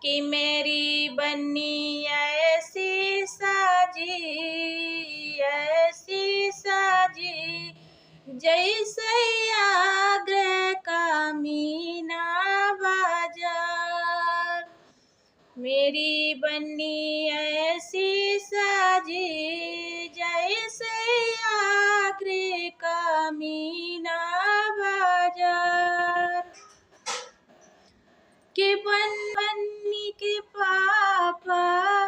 कि मेरी बन्नी ऐसी साजी जैसे आगरा का मीना बाजार। मेरी बन्नी ऐसी साजी जैसे आगरे का मीना बाजार। कि बन्नी के पापा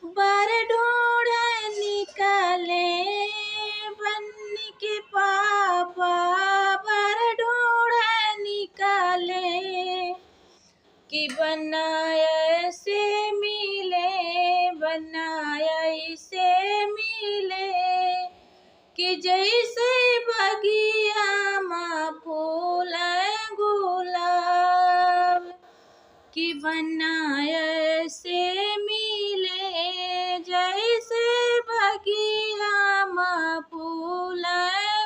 बर ढूंढ निकले, बन्नी के पापा बर ढूंढ निकले। कि बन्ना ऐसे मिले, बन्ना ऐसे मिले कि जैसे बगिया में फूल गुलाब। कि बन्ना ऐसे मिले जैसे बगिया में फूल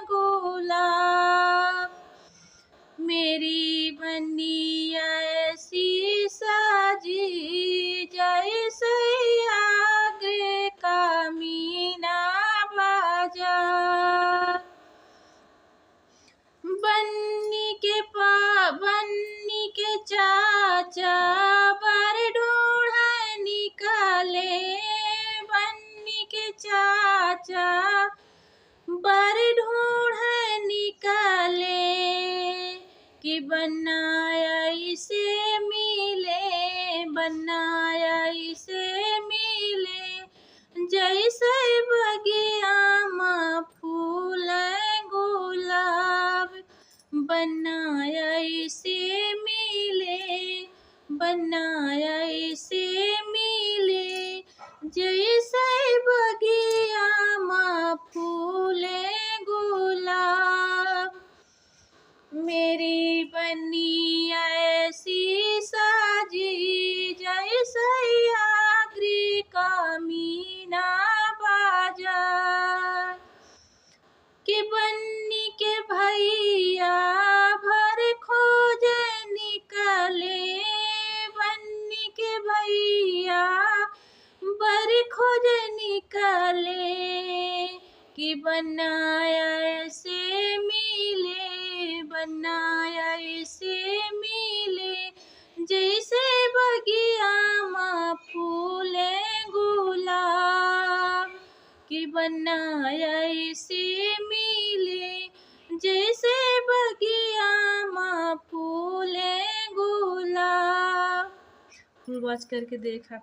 गुलाब। मेरी बन्नी ऐसी साजी जैसे आगरे का मीना बाजार। बन्नी के चाचा बर ढूंढ निकाले, बन्नी के चाचा बर ढूंढ निकाले। कि बन्ना ऐसे मिले, बन्ना ऐसे मिले जैसे बगिया में फूल गुलाब। बन्ना ऐसे मिले, बन्ना ऐसे मिले जैसे बगिया में फूल गुलाब। मेरी बन्नी ऐसी साजी जैसे आगरे का मीना बाजार। कि बन्नी के भैया भर खोज निकले, बन्नी के भैया बर खोज निकले। कि बन्ना ऐसे मिले, बन्ना ऐसे मिले जैसे बगिया में फूल गुलाब। कि बन्ना ऐसे मिले जैसे बगिया में फूल गुलाब। फुल वॉच करके देखा।